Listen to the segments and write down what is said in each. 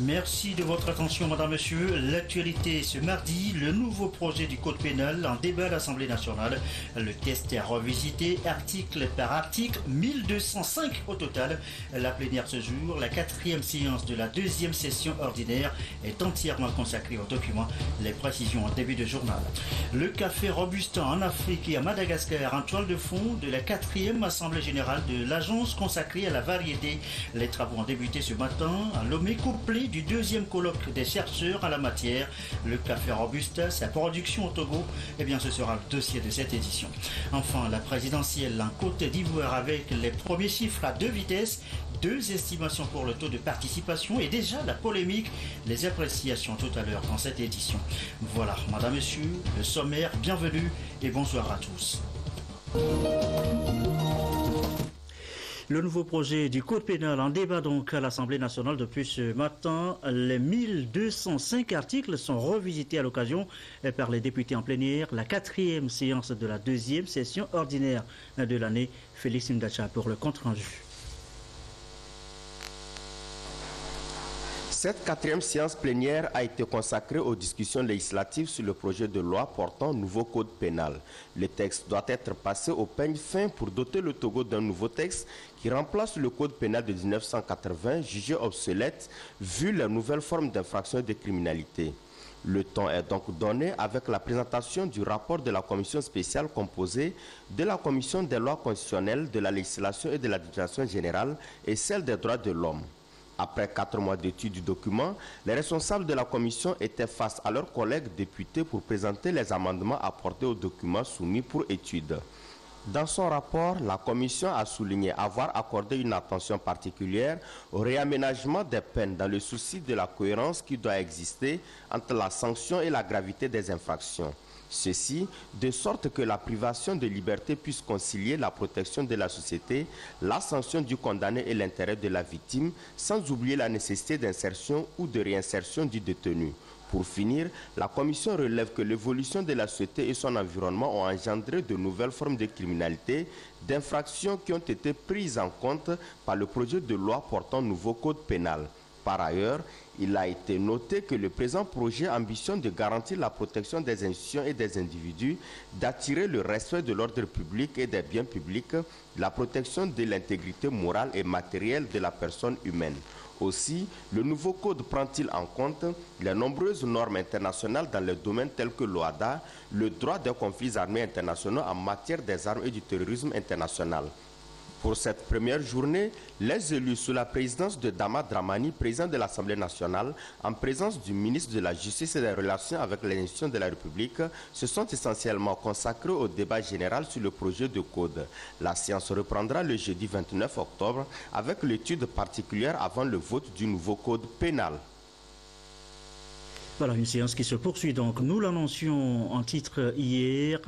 Merci de votre attention, madame, monsieur. L'actualité ce mardi, le nouveau projet du code pénal en débat à l'Assemblée nationale. Le test est revisité article par article, 1205 au total. La plénière ce jour, la 4e séance de la 2e session ordinaire est entièrement consacrée au document. Les précisions en début de journal. Le café Robusta en Afrique et à Madagascar en toile de fond de la 4e Assemblée générale de l'agence consacrée à la variété. Les travaux ont débuté ce matin à Lomé, couplé du 2e colloque des chercheurs à la matière. Le café Robusta, sa production au Togo, eh bien ce sera le dossier de cette édition. Enfin, la présidentielle en Côte d'Ivoire avec les premiers chiffres à 2 vitesses, 2 estimations pour le taux de participation et déjà la polémique, les appréciations tout à l'heure dans cette édition. Voilà, madame, monsieur, le sommaire, bienvenue et bonsoir à tous. Le nouveau projet du code pénal en débat donc à l'Assemblée nationale depuis ce matin. Les 1205 articles sont revisités à l'occasion par les députés en plénière. La 4e séance de la 2e session ordinaire de l'année. Félix Ndacha pour le compte rendu. Cette 4e séance plénière a été consacrée aux discussions législatives sur le projet de loi portant nouveau code pénal. Le texte doit être passé au peigne fin pour doter le Togo d'un nouveau texte qui remplace le code pénal de 1980 jugé obsolète vu les nouvelles formes d'infraction et de criminalité. Le temps est donc donné avec la présentation du rapport de la commission spéciale composée de la commission des lois constitutionnelles, de la législation et de l'administration générale et celle des droits de l'homme. Après 4 mois d'étude du document, les responsables de la commission étaient face à leurs collègues députés pour présenter les amendements apportés au document soumis pour étude. Dans son rapport, la commission a souligné avoir accordé une attention particulière au réaménagement des peines dans le souci de la cohérence qui doit exister entre la sanction et la gravité des infractions. Ceci de sorte que la privation de liberté puisse concilier la protection de la société, la sanction du condamné et l'intérêt de la victime, sans oublier la nécessité d'insertion ou de réinsertion du détenu. Pour finir, la commission relève que l'évolution de la société et son environnement ont engendré de nouvelles formes de criminalité, d'infractions qui ont été prises en compte par le projet de loi portant nouveau code pénal. Par ailleurs, il a été noté que le présent projet ambitionne de garantir la protection des institutions et des individus, d'attirer le respect de l'ordre public et des biens publics, la protection de l'intégrité morale et matérielle de la personne humaine. Aussi, le nouveau code prend-il en compte les nombreuses normes internationales dans les domaines tels que l'OADA, le droit des conflits armés internationaux en matière des armes et du terrorisme international. Pour cette première journée, les élus sous la présidence de Dama Dramani, président de l'Assemblée nationale, en présence du ministre de la Justice et des Relations avec les institutions de la République, se sont essentiellement consacrés au débat général sur le projet de code. La séance reprendra le jeudi 29 octobre avec l'étude particulière avant le vote du nouveau code pénal. Voilà une séance qui se poursuit donc. Nous l'annoncions en titre hier.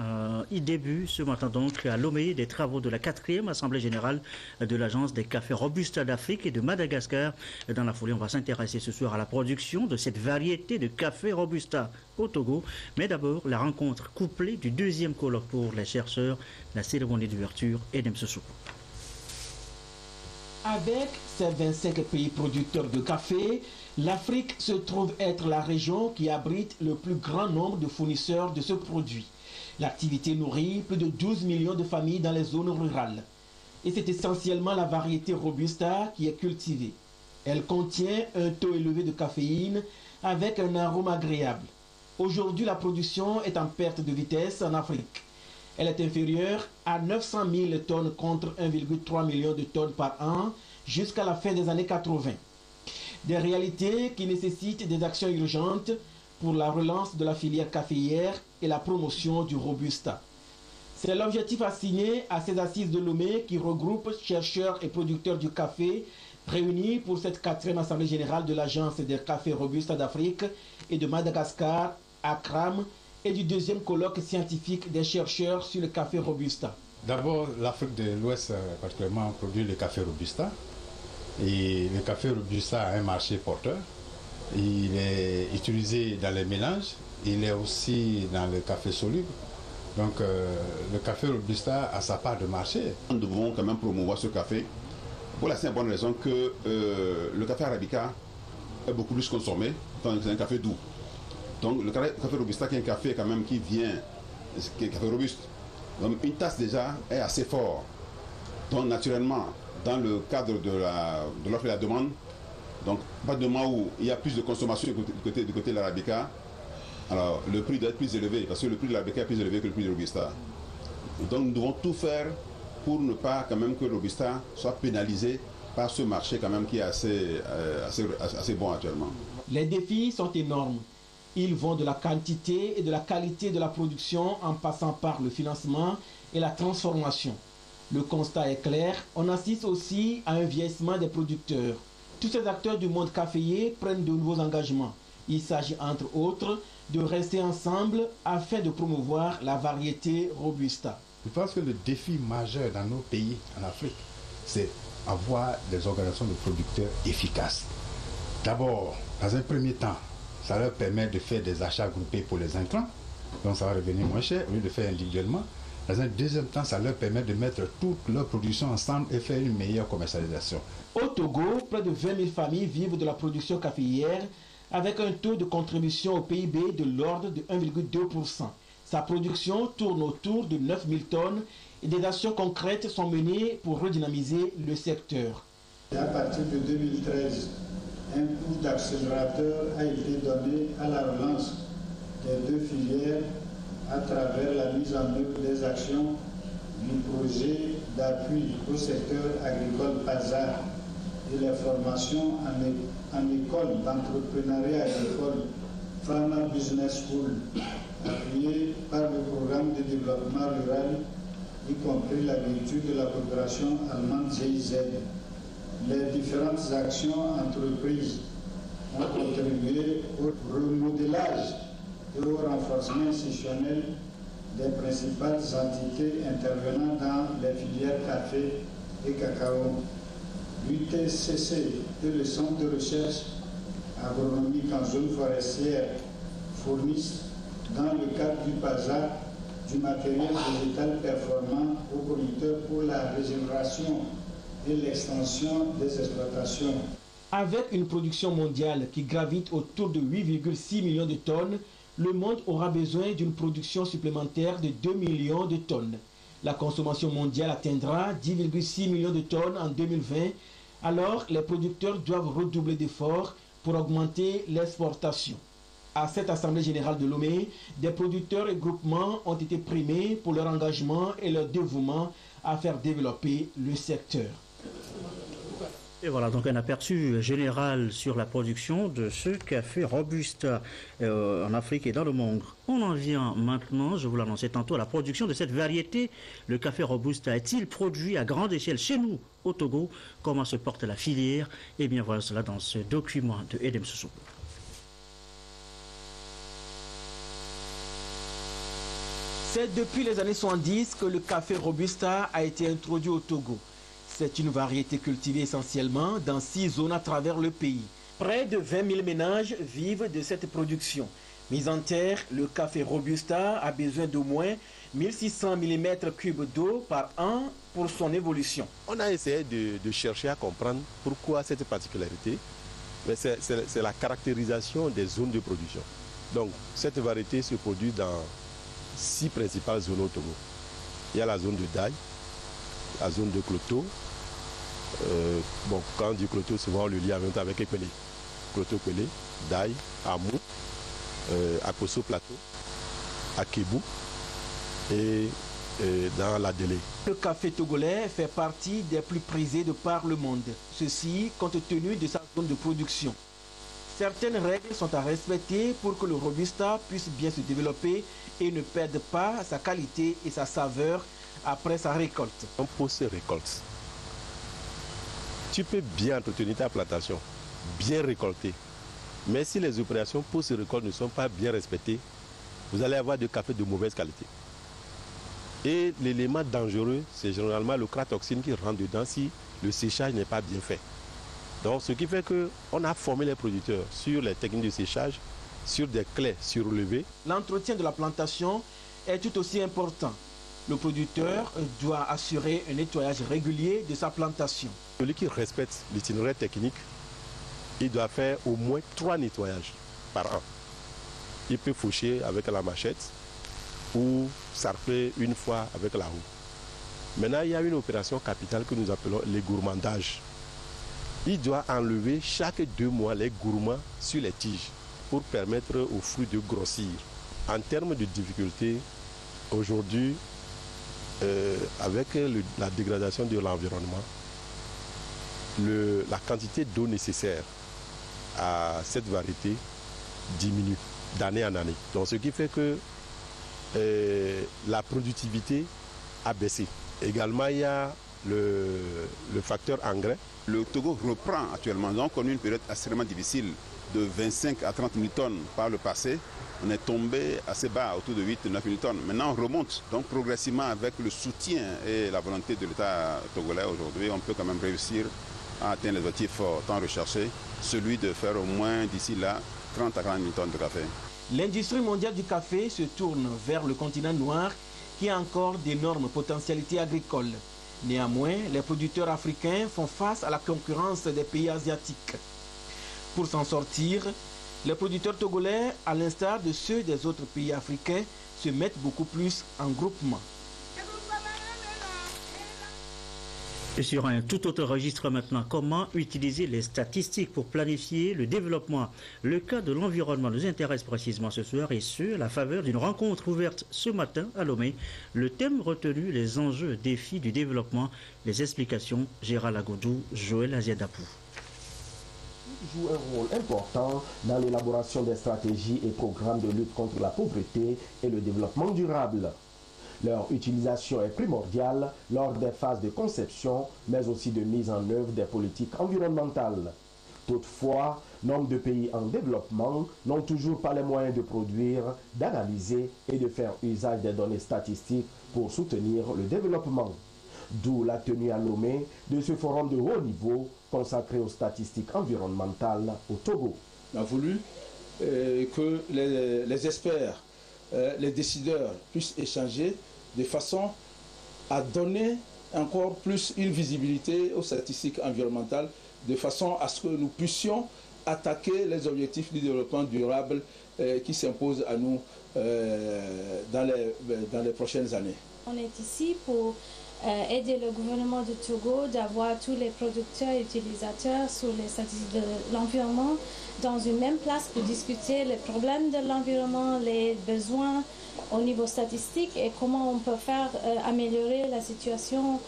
Il débute ce matin donc à Lomé des travaux de la 4e Assemblée générale de l'agence des cafés Robusta d'Afrique et de Madagascar. Dans la foulée, on va s'intéresser ce soir à la production de cette variété de café Robusta au Togo. Mais d'abord, la rencontre couplée du 2e colloque pour les chercheurs, la cérémonie d'ouverture et d'Emsesou. Avec ses 25 pays producteurs de café, l'Afrique se trouve être la région qui abrite le plus grand nombre de fournisseurs de ce produit. L'activité nourrit plus de 12 millions de familles dans les zones rurales. Et c'est essentiellement la variété Robusta qui est cultivée. Elle contient un taux élevé de caféine avec un arôme agréable. Aujourd'hui, la production est en perte de vitesse en Afrique. Elle est inférieure à 900 000 tonnes contre 1,3 million de tonnes par an jusqu'à la fin des années 80. Des réalités qui nécessitent des actions urgentes pour la relance de la filière caféière et la promotion du Robusta. C'est l'objectif assigné à ces assises de Lomé qui regroupent chercheurs et producteurs du café réunis pour cette 4e Assemblée générale de l'Agence des cafés Robusta d'Afrique et de Madagascar, ACRAM, et du 2e colloque scientifique des chercheurs sur le café Robusta. D'abord, l'Afrique de l'Ouest particulièrement produit le café Robusta. Et le café Robusta a un marché porteur. Il est utilisé dans les mélanges. Il est aussi dans le café soluble. Donc le café Robusta a sa part de marché. Nous devons quand même promouvoir ce café pour la simple bonne raison que le café arabica est beaucoup plus consommé, tandis que c'est un café doux. Donc le café Robusta qui est un café quand même qui vient, qui est un café robuste. Donc une tasse déjà est assez fort. Donc naturellement, dans le cadre de l'offre et la demande, donc pas de moment où il y a plus de consommation du côté de l'Arabica, alors le prix doit être plus élevé, parce que le prix de l'Arabica est plus élevé que le prix de Robusta. Donc nous devons tout faire pour ne pas quand même que le Robusta soit pénalisé par ce marché quand même qui est assez bon actuellement. Les défis sont énormes. Ils vont de la quantité et de la qualité de la production en passant par le financement et la transformation. Le constat est clair, on assiste aussi à un vieillissement des producteurs. Tous ces acteurs du monde caféier prennent de nouveaux engagements. Il s'agit entre autres de rester ensemble afin de promouvoir la variété Robusta. Je pense que le défi majeur dans nos pays en Afrique, c'est avoir des organisations de producteurs efficaces. D'abord, dans un premier temps, ça leur permet de faire des achats groupés pour les intrants, donc ça va revenir moins cher au lieu de faire individuellement. Dans un deuxième temps, ça leur permet de mettre toute leur production ensemble et faire une meilleure commercialisation. Au Togo, près de 20 000 familles vivent de la production caféière avec un taux de contribution au PIB de l'ordre de 1,2%. Sa production tourne autour de 9 000 tonnes et des actions concrètes sont menées pour redynamiser le secteur. À partir de 2013, un coup d'accélérateur a été donné à la relance des deux filières à travers la mise en œuvre des actions du projet d'appui au secteur agricole PASA et les formations en école d'entrepreneuriat agricole Farmer Business School, appuyées par le programme de développement rural, y compris la vertu de la coopération allemande GIZ. Les différentes actions entreprises ont contribué au remodélage et au renforcement institutionnel des principales entités intervenant dans les filières café et cacao. L'UTCC et le Centre de recherche agronomique en zone forestière fournissent, dans le cadre du PASA, du matériel végétal performant aux producteurs pour la régénération et l'extension des exploitations. Avec une production mondiale qui gravite autour de 8,6 millions de tonnes, le monde aura besoin d'une production supplémentaire de 2 millions de tonnes. La consommation mondiale atteindra 10,6 millions de tonnes en 2020, alors les producteurs doivent redoubler d'efforts pour augmenter l'exportation. À cette Assemblée générale de Lomé, des producteurs et groupements ont été primés pour leur engagement et leur dévouement à faire développer le secteur. Et voilà donc un aperçu général sur la production de ce café Robusta en Afrique et dans le monde. On en vient maintenant, je vous l'annonçais tantôt, à la production de cette variété. Le café Robusta est-il produit à grande échelle chez nous, au Togo? Comment se porte la filière? Eh bien voilà cela dans ce document de Edem Soussou. C'est depuis les années 70 que le café Robusta a été introduit au Togo. C'est une variété cultivée essentiellement dans 6 zones à travers le pays. Près de 20 000 ménages vivent de cette production. Mis en terre, le café Robusta a besoin d'au moins 1600 mm3 d'eau par an pour son évolution. On a essayé de chercher à comprendre pourquoi cette particularité. C'est la caractérisation des zones de production. Donc, cette variété se produit dans 6 principales zones au Togo. Il y a la zone de Daï, la zone de Kloto. Quand on dit Kloto, souvent on le lie en même temps avec Ekwele. Kloto Kwele, Daï, Amou, Akoso Plateau, Akebu et dans la Délé. Le café togolais fait partie des plus prisés de par le monde. Ceci compte tenu de sa zone de production. Certaines règles sont à respecter pour que le Robusta puisse bien se développer et ne perde pas sa qualité et sa saveur après sa récolte. En post-récolte, tu peux bien entretenir ta plantation, bien récolter. Mais si les opérations post-récolte ne sont pas bien respectées, vous allez avoir du café de mauvaise qualité. Et l'élément dangereux, c'est généralement le cratoxine qui rentre dedans si le séchage n'est pas bien fait. Donc, ce qui fait qu'on a formé les producteurs sur les techniques de séchage, sur des clés surlevées. L'entretien de la plantation est tout aussi important. Le producteur doit assurer un nettoyage régulier de sa plantation. Celui qui respecte l'itinéraire technique il doit faire au moins 3 nettoyages par an. Il peut faucher avec la machette ou sarcler une fois avec la roue. Maintenant, il y a une opération capitale que nous appelons les gourmandages. Il doit enlever chaque 2 mois les gourmands sur les tiges pour permettre aux fruits de grossir. En termes de difficultés, aujourd'hui, avec la dégradation de l'environnement, la quantité d'eau nécessaire à cette variété diminue d'année en année. Donc, ce qui fait que la productivité a baissé. Également, il y a le facteur engrais. Le Togo reprend actuellement. Nous avons connu une période extrêmement difficile de 25 à 30 000 tonnes par le passé. On est tombé assez bas, autour de 8 à 9 000 tonnes. Maintenant, on remonte. Donc, progressivement, avec le soutien et la volonté de l'État togolais aujourd'hui, on peut quand même réussir à atteindre les objectifs tant recherchés, celui de faire au moins d'ici là 30 à 40 000 tonnes de café. L'industrie mondiale du café se tourne vers le continent noir qui a encore d'énormes potentialités agricoles. Néanmoins, les producteurs africains font face à la concurrence des pays asiatiques. Pour s'en sortir, les producteurs togolais, à l'instar de ceux des autres pays africains, se mettent beaucoup plus en groupement. Et sur un tout autre registre maintenant, comment utiliser les statistiques pour planifier le développement? Le cas de l'environnement nous intéresse précisément ce soir et ce, à la faveur d'une rencontre ouverte ce matin à Lomé. Le thème retenu, les enjeux, défis du développement. Les explications, Gérald Agoudou, Joël Aziadapou. Joue un rôle important dans l'élaboration des stratégies et programmes de lutte contre la pauvreté et le développement durable. Leur utilisation est primordiale lors des phases de conception, mais aussi de mise en œuvre des politiques environnementales. Toutefois, nombre de pays en développement n'ont toujours pas les moyens de produire, d'analyser et de faire usage des données statistiques pour soutenir le développement. D'où la tenue à Lomé de ce forum de haut niveau consacré aux statistiques environnementales au Togo. On a voulu que les experts, les décideurs puissent échanger de façon à donner encore plus une visibilité aux statistiques environnementales, de façon à ce que nous puissions attaquer les objectifs du développement durable qui s'imposent à nous dans les prochaines années. On est ici pour aider le gouvernement du Togo d'avoir tous les producteurs et utilisateurs sur les statistiques de l'environnement dans une même place pour discuter les problèmes de l'environnement, les besoins au niveau statistique et comment on peut faire améliorer la situation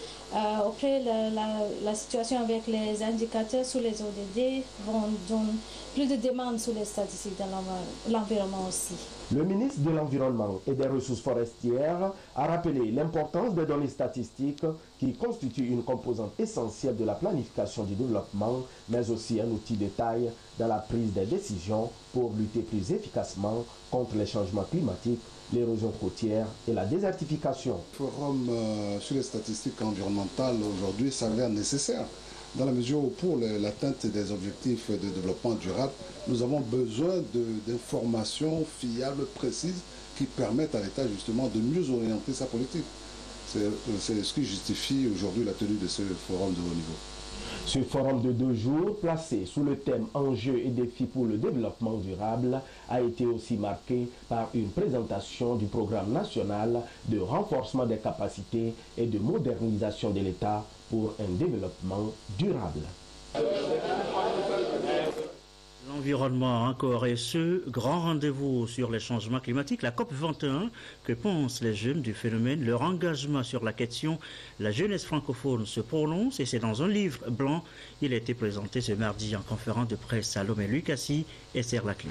auprès de la situation avec les indicateurs sur les ODD vont donner plus de demandes sur les statistiques de l'environnement aussi. Le ministre de l'Environnement et des Ressources forestières a rappelé l'importance des données statistiques qui constituent une composante essentielle de la planification du développement, mais aussi un outil de taille dans la prise des décisions pour lutter plus efficacement contre les changements climatiques, l'érosion côtière et la désertification. Le forum sur les statistiques environnementales aujourd'hui s'avère nécessaire dans la mesure où pour l'atteinte des objectifs de développement durable, nous avons besoin d'informations fiables, précises, qui permettent à l'État justement de mieux orienter sa politique. C'est ce qui justifie aujourd'hui la tenue de ce forum de haut niveau. Ce forum de 2 jours, placé sous le thème « Enjeux et défis pour le développement durable », a été aussi marqué par une présentation du programme national de renforcement des capacités et de modernisation de l'État pour un développement durable. L'environnement encore et ce grand rendez-vous sur les changements climatiques, la COP 21, que pensent les jeunes du phénomène, leur engagement sur la question, la jeunesse francophone se prononce et c'est dans un livre blanc. Il a été présenté ce mardi en conférence de presse à Lomé. Lucassi et Serre Laclé.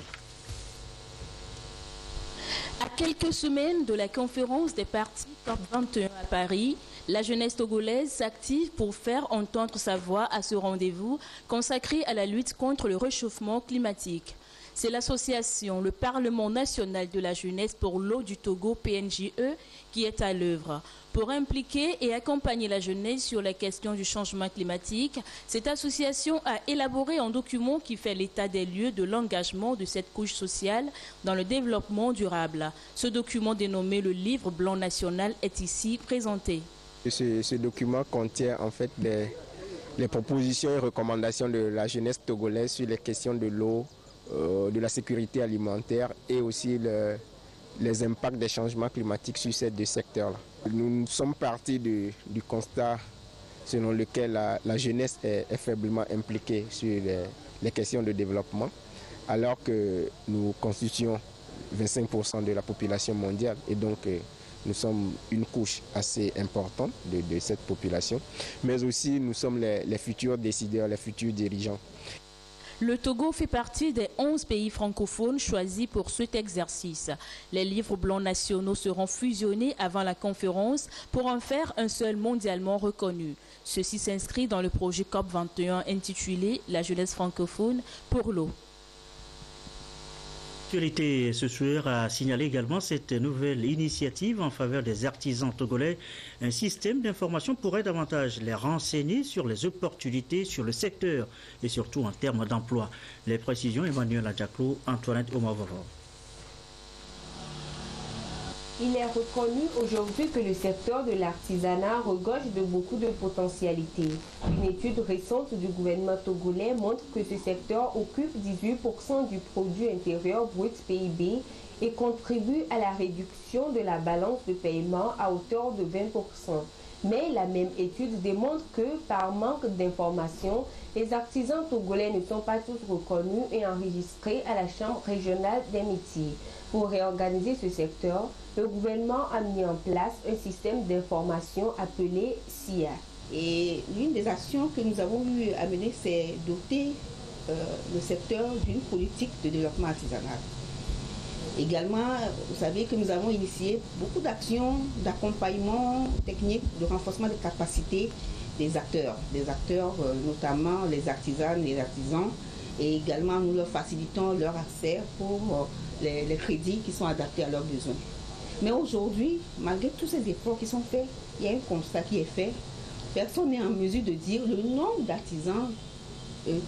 À quelques semaines de la conférence des partis COP 21 à Paris, la jeunesse togolaise s'active pour faire entendre sa voix à ce rendez-vous consacré à la lutte contre le réchauffement climatique. C'est l'association Le Parlement national de la jeunesse pour l'eau du Togo, PNJE, qui est à l'œuvre. Pour impliquer et accompagner la jeunesse sur la question du changement climatique, cette association a élaboré un document qui fait l'état des lieux de l'engagement de cette couche sociale dans le développement durable. Ce document dénommé le Livre blanc national est ici présenté. Ce document contient en fait les propositions et recommandations de la jeunesse togolaise sur les questions de l'eau, de la sécurité alimentaire et aussi les impacts des changements climatiques sur ces deux secteurs-là. Nous sommes partis du constat selon lequel la jeunesse est faiblement impliquée sur les questions de développement, alors que nous constituons 25% de la population mondiale et donc nous sommes une couche assez importante de cette population, mais aussi nous sommes les futurs décideurs, les futurs dirigeants. Le Togo fait partie des 11 pays francophones choisis pour cet exercice. Les livres blancs nationaux seront fusionnés avant la conférence pour en faire un seul mondialement reconnu. Ceci s'inscrit dans le projet COP21 intitulé « La jeunesse francophone pour l'eau ». L'actualité ce soir a signalé également cette nouvelle initiative en faveur des artisans togolais. Un système d'information pourrait davantage les renseigner sur les opportunités sur le secteur et surtout en termes d'emploi. Les précisions, Emmanuel Adjaklo, Antoinette Omavovo. Il est reconnu aujourd'hui que le secteur de l'artisanat regorge de beaucoup de potentialités. Une étude récente du gouvernement togolais montre que ce secteur occupe 18% du produit intérieur brut PIB et contribue à la réduction de la balance de paiement à hauteur de 20%. Mais la même étude démontre que, par manque d'informations, les artisans togolais ne sont pas tous reconnus et enregistrés à la Chambre régionale des métiers. Pour réorganiser ce secteur, le gouvernement a mis en place un système d'information appelé SIA. Et l'une des actions que nous avons eu à mener, c'est doter le secteur d'une politique de développement artisanal. Également, vous savez que nous avons initié beaucoup d'actions d'accompagnement technique, de renforcement des capacités des acteurs notamment les artisanes, les artisans, et également nous leur facilitons leur accès pour les crédits qui sont adaptés à leurs besoins. Mais aujourd'hui, malgré tous ces efforts qui sont faits, il y a un constat qui est fait. Personne n'est en mesure de dire le nombre d'artisans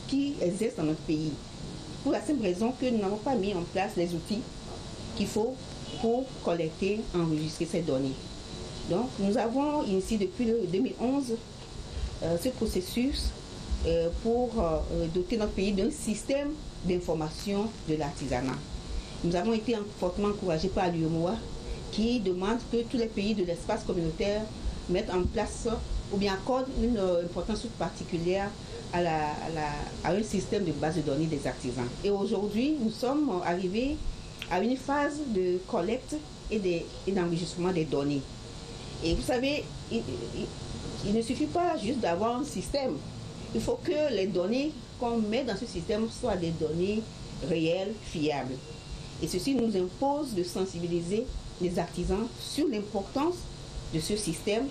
qui existent dans notre pays. Pour la simple raison que nous n'avons pas mis en place les outils qu'il faut pour collecter, enregistrer ces données. Donc, nous avons initié depuis le 2011 ce processus pour doter notre pays d'un système d'information de l'artisanat. Nous avons été fortement encouragés par l'UEMOA qui demande que tous les pays de l'espace communautaire mettent en place ou bien accordent une importance toute particulière à un système de base de données des artisans. Et aujourd'hui, nous sommes arrivés à une phase de collecte et d'enregistrement des données. Et vous savez, il ne suffit pas juste d'avoir un système. Il faut que les données qu'on met dans ce système soient des données réelles, fiables. Et ceci nous impose de sensibiliser les artisans sur l'importance de ce système,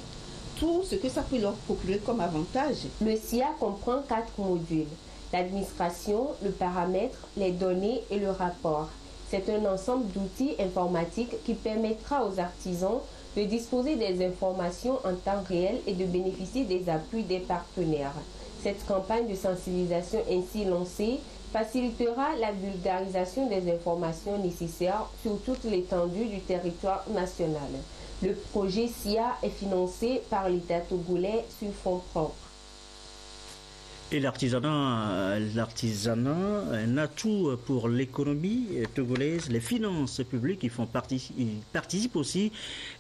tout ce que ça peut leur procurer comme avantage. Le SIA comprend 4 modules: l'administration, le paramètre, les données et le rapport. C'est un ensemble d'outils informatiques qui permettra aux artisans de disposer des informations en temps réel et de bénéficier des appuis des partenaires. Cette campagne de sensibilisation ainsi lancée facilitera la vulgarisation des informations nécessaires sur toute l'étendue du territoire national. Le projet SIA est financé par l'État togolais sur fonds propres. Et l'artisanat, un atout pour l'économie togolaise. Les finances publiques participent aussi.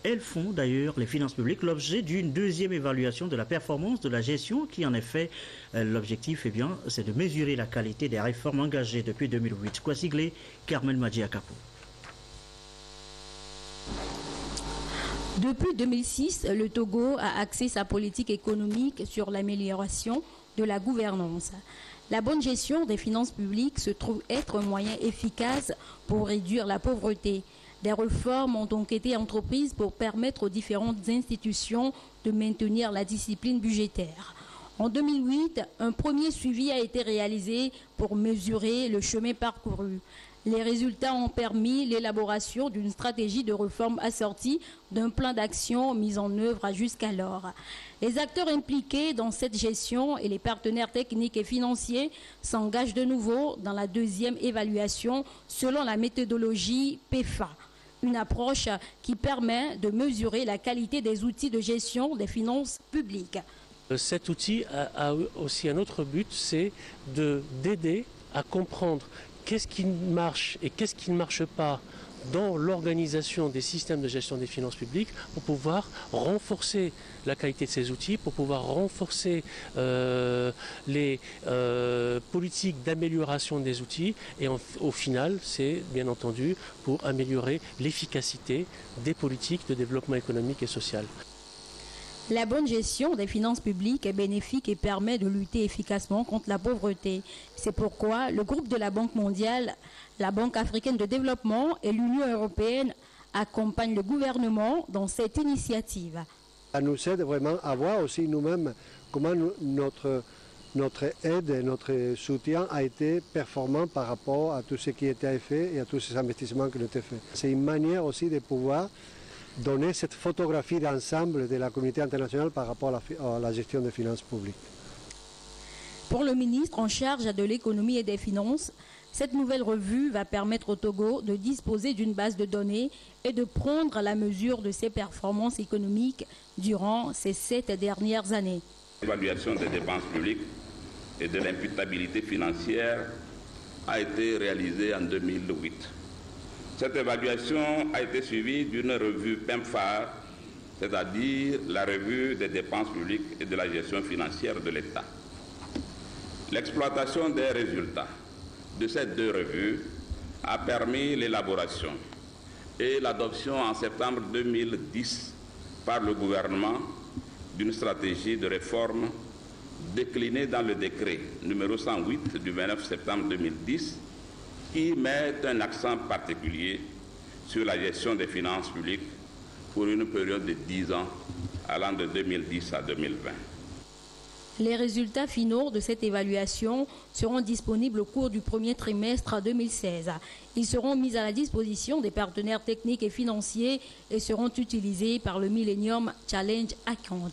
Elles font d'ailleurs, les finances publiques, l'objet d'une deuxième évaluation de la performance de la gestion qui en effet, l'objectif c'est de mesurer la qualité des réformes engagées depuis 2008. Quoi sigler, Carmel Madjiakapo. Depuis 2006, le Togo a axé sa politique économique sur l'amélioration de la gouvernance. La bonne gestion des finances publiques se trouve être un moyen efficace pour réduire la pauvreté. Des réformes ont donc été entreprises pour permettre aux différentes institutions de maintenir la discipline budgétaire. En 2008, un premier suivi a été réalisé pour mesurer le chemin parcouru. Les résultats ont permis l'élaboration d'une stratégie de réforme assortie d'un plan d'action mis en œuvre jusqu'alors. Les acteurs impliqués dans cette gestion et les partenaires techniques et financiers s'engagent de nouveau dans la deuxième évaluation selon la méthodologie PEFA, une approche qui permet de mesurer la qualité des outils de gestion des finances publiques. Cet outil a aussi un autre but, c'est d'aider à comprendre qu'est-ce qui marche et qu'est-ce qui ne marche pas dans l'organisation des systèmes de gestion des finances publiques pour pouvoir renforcer la qualité de ces outils, pour pouvoir renforcer les politiques d'amélioration des outils et au final, c'est bien entendu pour améliorer l'efficacité des politiques de développement économique et social. La bonne gestion des finances publiques est bénéfique et permet de lutter efficacement contre la pauvreté. C'est pourquoi le groupe de la Banque mondiale, la Banque africaine de développement et l'Union européenne accompagnent le gouvernement dans cette initiative. Ça nous aide vraiment à voir aussi nous-mêmes comment notre aide et notre soutien a été performant par rapport à tout ce qui était fait et à tous ces investissements qui ont été faits. C'est une manière aussi de pouvoir donner cette photographie d'ensemble de la communauté internationale par rapport à la gestion des finances publiques. Pour le ministre en charge de l'économie et des finances, cette nouvelle revue va permettre au Togo de disposer d'une base de données et de prendre la mesure de ses performances économiques durant ces 7 dernières années. L'évaluation des dépenses publiques et de l'imputabilité financière a été réalisée en 2008. Cette évaluation a été suivie d'une revue PEMFAR, c'est-à-dire la revue des dépenses publiques et de la gestion financière de l'État. L'exploitation des résultats de ces deux revues a permis l'élaboration et l'adoption en septembre 2010 par le gouvernement d'une stratégie de réforme déclinée dans le décret numéro 108 du 29 septembre 2010 qui met un accent particulier sur la gestion des finances publiques pour une période de 10 ans allant de 2010 à 2020. Les résultats finaux de cette évaluation seront disponibles au cours du premier trimestre 2016. Ils seront mis à la disposition des partenaires techniques et financiers et seront utilisés par le Millennium Challenge Account.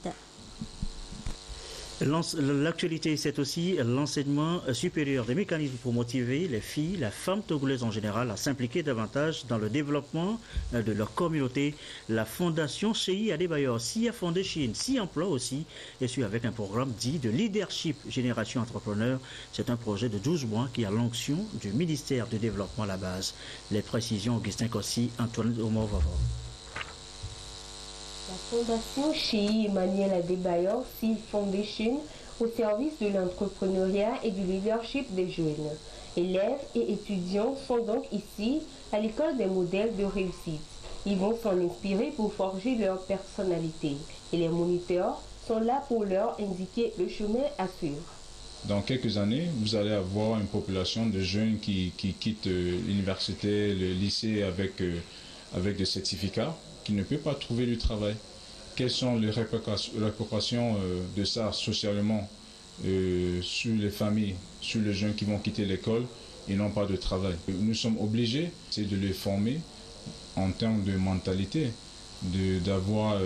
L'actualité, c'est aussi l'enseignement supérieur des mécanismes pour motiver les filles, les femmes togolaises en général à s'impliquer davantage dans le développement de leur communauté. La fondation CI Adebayor, SIA Foundation, SIA Emploi aussi, est suivie avec un programme dit de leadership génération entrepreneur. C'est un projet de 12 mois qui a l'onction du ministère du Développement à la base. Les précisions, Augustin Kossi, Antoine Omar-Vavor. La fondation Chéi Emmanuel Adebayor, SIA Foundation, au service de l'entrepreneuriat et du leadership des jeunes. Élèves et étudiants sont donc ici à l'école des modèles de réussite. Ils vont s'en inspirer pour forger leur personnalité. Et les moniteurs sont là pour leur indiquer le chemin à suivre. Dans quelques années, vous allez avoir une population de jeunes qui quittent l'université, le lycée avec des certificats, qui ne peut pas trouver du travail. Quelles sont les répercussions de ça socialement sur les familles, sur les jeunes qui vont quitter l'école et n'ont pas de travail? Nous sommes obligés de les former en termes de mentalité, d'avoir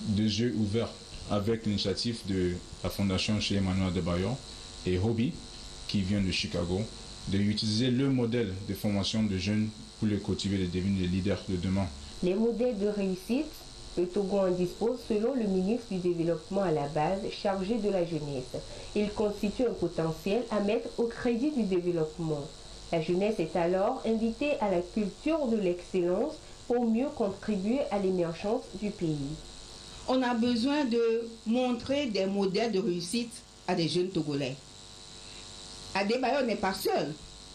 des yeux ouverts avec l'initiative de la fondation Chéi Emmanuel Adebayor et Hobby, qui vient de Chicago, d'utiliser le modèle de formation de jeunes pour les cultiver et devenir des leaders de demain. Les modèles de réussite, le Togo en dispose selon le ministre du Développement à la base chargé de la jeunesse. Il constitue un potentiel à mettre au crédit du développement. La jeunesse est alors invitée à la culture de l'excellence pour mieux contribuer à l'émergence du pays. On a besoin de montrer des modèles de réussite à des jeunes Togolais. Adebayor n'est pas seul.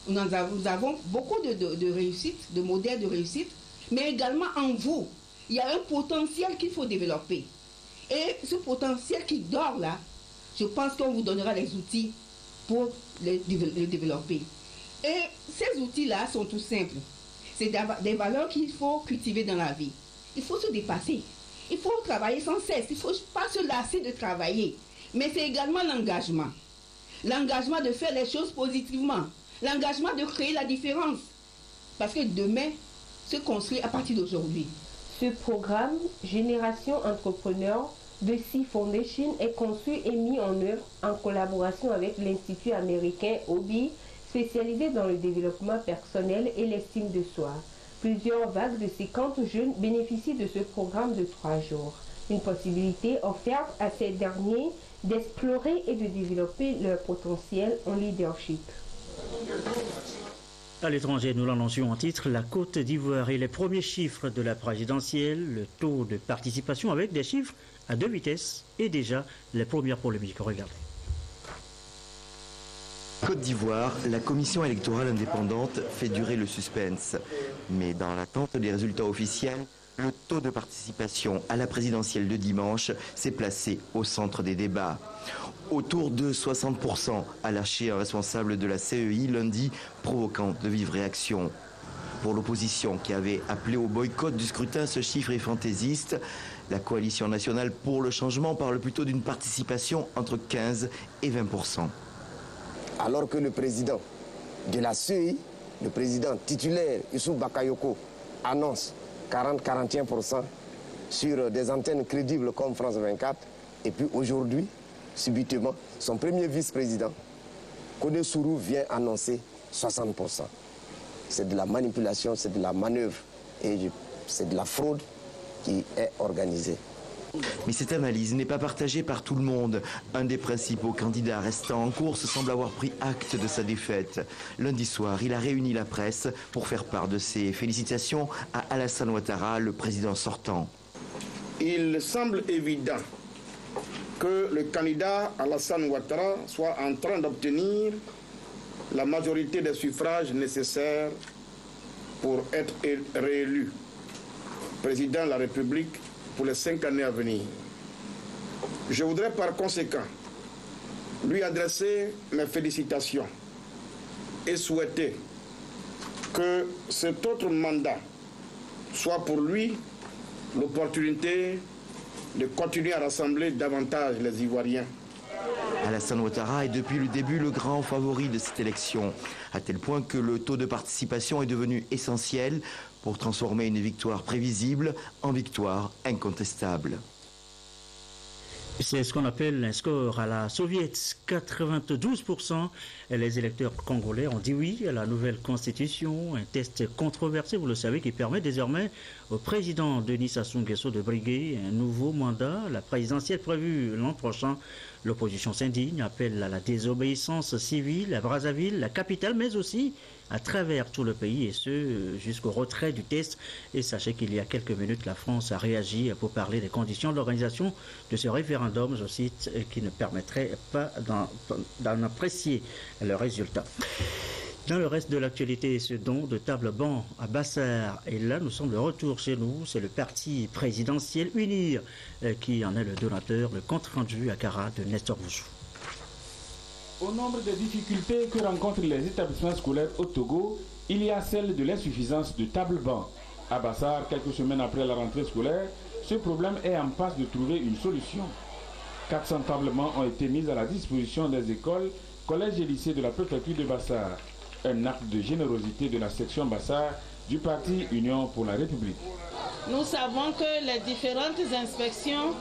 Nous avons beaucoup de réussite, de modèles de réussite, mais également en vous. Il y a un potentiel qu'il faut développer. Et ce potentiel qui dort là, je pense qu'on vous donnera les outils pour le développer. Et ces outils-là sont tout simples. C'est des valeurs qu'il faut cultiver dans la vie. Il faut se dépasser. Il faut travailler sans cesse. Il ne faut pas se lasser de travailler. Mais c'est également l'engagement. L'engagement de faire les choses positivement. L'engagement de créer la différence. Parce que demain se construit à partir d'aujourd'hui. Ce programme Génération Entrepreneur de SIA Foundation est conçu et mis en œuvre en collaboration avec l'Institut américain Hobby, spécialisé dans le développement personnel et l'estime de soi. Plusieurs vagues de 50 jeunes bénéficient de ce programme de 3 jours. Une possibilité offerte à ces derniers d'explorer et de développer leur potentiel en leadership. À l'étranger, nous l'annoncions en titre, la Côte d'Ivoire et les premiers chiffres de la présidentielle, le taux de participation avec des chiffres à 2 vitesses et déjà les premières polémiques. Regardez. Côte d'Ivoire, la commission électorale indépendante fait durer le suspense. Mais dans l'attente des résultats officiels, le taux de participation à la présidentielle de dimanche s'est placé au centre des débats. Autour de 60%, a lâché un responsable de la CEI lundi, provoquant de vives réactions. Pour l'opposition qui avait appelé au boycott du scrutin, ce chiffre est fantaisiste. La coalition nationale pour le changement parle plutôt d'une participation entre 15 et 20%. Alors que le président de la CEI, le président titulaire Issou Bakayoko, annonce 40-41% sur des antennes crédibles comme France 24, et puis aujourd'hui, subitement, son premier vice-président, Kone Sourou, vient annoncer 60%. C'est de la manipulation, c'est de la manœuvre et c'est de la fraude qui est organisée. Mais cette analyse n'est pas partagée par tout le monde. Un des principaux candidats restant en course semble avoir pris acte de sa défaite. Lundi soir, il a réuni la presse pour faire part de ses félicitations à Alassane Ouattara, le président sortant. Il semble évident que le candidat Alassane Ouattara soit en train d'obtenir la majorité des suffrages nécessaires pour être réélu président de la République pour les 5 années à venir. Je voudrais par conséquent lui adresser mes félicitations et souhaiter que cet autre mandat soit pour lui l'opportunité de continuer à rassembler davantage les Ivoiriens. Alassane Ouattara est depuis le début le grand favori de cette élection, à tel point que le taux de participation est devenu essentiel pour transformer une victoire prévisible en victoire incontestable. C'est ce qu'on appelle un score à la soviète. 92%. Les électeurs congolais ont dit oui à la nouvelle constitution. Un test controversé, vous le savez, qui permet désormais au président Denis Sassou Nguesso de briguer un nouveau mandat. La présidentielle prévue l'an prochain. L'opposition s'indigne, appelle à la désobéissance civile à Brazzaville, la capitale, mais aussi à travers tout le pays, et ce jusqu'au retrait du test. Et sachez qu'il y a quelques minutes, la France a réagi pour parler des conditions de l'organisation de ce référendum, je cite, qui ne permettrait pas d'en apprécier le résultat. Dans le reste de l'actualité, ce don de table-banc à Bassar, et là nous sommes de retour chez nous, c'est le parti présidentiel UNIR qui en est le donateur, le compte-rendu à Cara de Nestor Bouchou. Au nombre des difficultés que rencontrent les établissements scolaires au Togo, il y a celle de l'insuffisance de table-banc. À Bassar, quelques semaines après la rentrée scolaire, ce problème est en passe de trouver une solution. 400 tables-bancs ont été mis à la disposition des écoles, collèges et lycées de la préfecture de Bassar. Un acte de générosité de la section Bassar du parti Union pour la République. Nous savons que les différentes inspections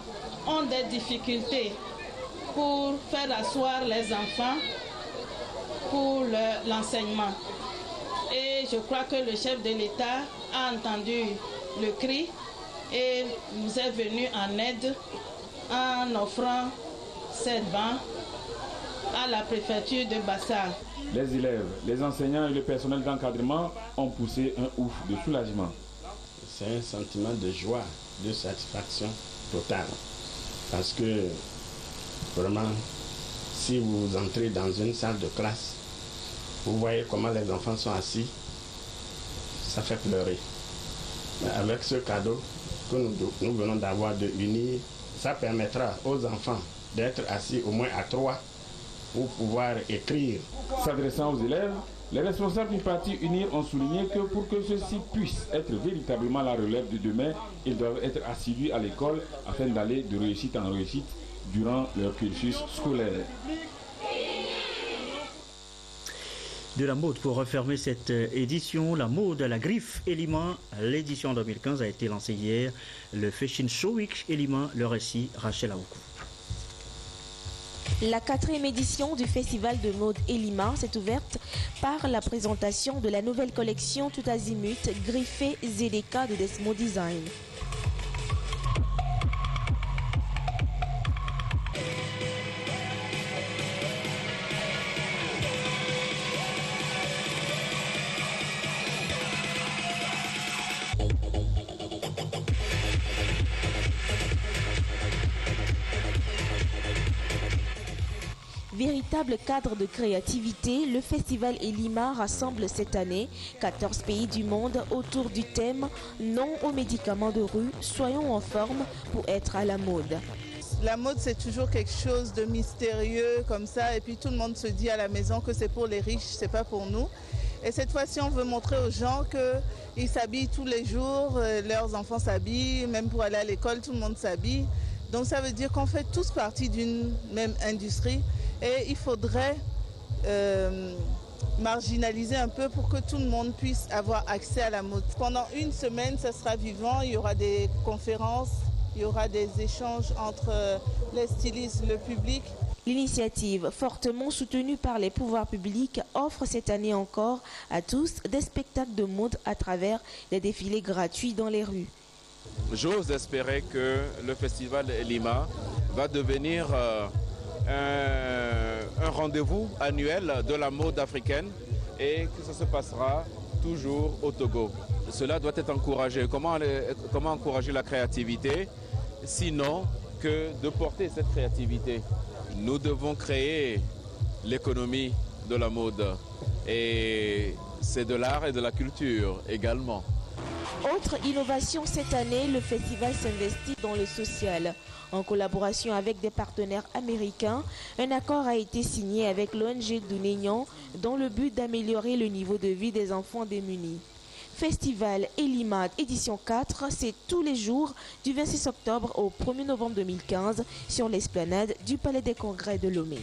ont des difficultés pour faire asseoir les enfants pour l'enseignement. Et je crois que le chef de l'État a entendu le cri et nous est venu en aide en offrant cette banque à la préfecture de Bassar. Les élèves, les enseignants et le personnel d'encadrement ont poussé un ouf de soulagement. C'est un sentiment de joie, de satisfaction totale. Parce que vraiment, si vous entrez dans une salle de classe, vous voyez comment les enfants sont assis, ça fait pleurer. Mais avec ce cadeau que nous venons d'avoir de UNIR, ça permettra aux enfants d'être assis au moins à 3 pour pouvoir écrire. S'adressant aux élèves, les responsables du parti UNIR ont souligné que pour que ceux-ci puissent être véritablement la relève de demain, ils doivent être assidus à l'école afin d'aller de réussite en réussite durant leur cursus scolaire. De la mode pour refermer cette édition, la mode à la griffe Elima. L'édition 2015 a été lancée hier. Le Fashion Show Week Elima, le récit Rachel Aoukou. La 4e édition du festival de mode Elima s'est ouverte par la présentation de la nouvelle collection tout azimut griffée ZDK de Desmo Design. véritable cadre de créativité, le festival Elima rassemble cette année 14 pays du monde autour du thème « Non aux médicaments de rue, soyons en forme pour être à la mode ». La mode, c'est toujours quelque chose de mystérieux comme ça, et puis tout le monde se dit à la maison que c'est pour les riches, c'est pas pour nous. Et cette fois-ci, on veut montrer aux gens qu'ils s'habillent tous les jours, leurs enfants s'habillent, même pour aller à l'école, tout le monde s'habille. Donc ça veut dire qu'on fait tous partie d'une même industrie et il faudrait marginaliser un peu pour que tout le monde puisse avoir accès à la mode. Pendant une semaine, ça sera vivant, il y aura des conférences, il y aura des échanges entre les stylistes, le public. L'initiative, fortement soutenue par les pouvoirs publics, offre cette année encore à tous des spectacles de mode à travers des défilés gratuits dans les rues. J'ose espérer que le festival Elima va devenir un rendez-vous annuel de la mode africaine et que ça se passera toujours au Togo. Cela doit être encouragé. Comment encourager la créativité, sinon que de porter cette créativité? Nous devons créer l'économie de la mode et c'est de l'art et de la culture également. Autre innovation cette année, le festival s'investit dans le social. En collaboration avec des partenaires américains, un accord a été signé avec l'ONG Dunignan dans le but d'améliorer le niveau de vie des enfants démunis. Festival Elima édition 4, c'est tous les jours du 26 octobre au 1er novembre 2015 sur l'esplanade du Palais des Congrès de Lomé.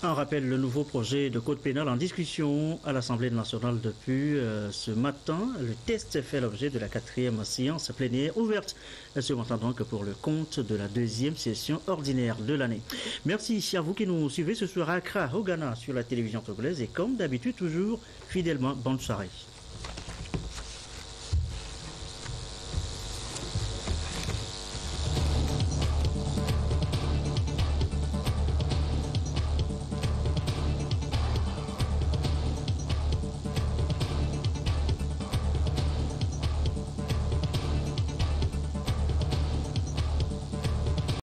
On rappelle le nouveau projet de code pénal en discussion à l'Assemblée nationale depuis ce matin. Le test fait l'objet de la 4e séance plénière ouverte ce matin donc pour le compte de la 2e session ordinaire de l'année. Merci à vous qui nous suivez ce soir à Accra, au Ghana, sur la télévision togolaise et comme d'habitude toujours fidèlement, bonne soirée.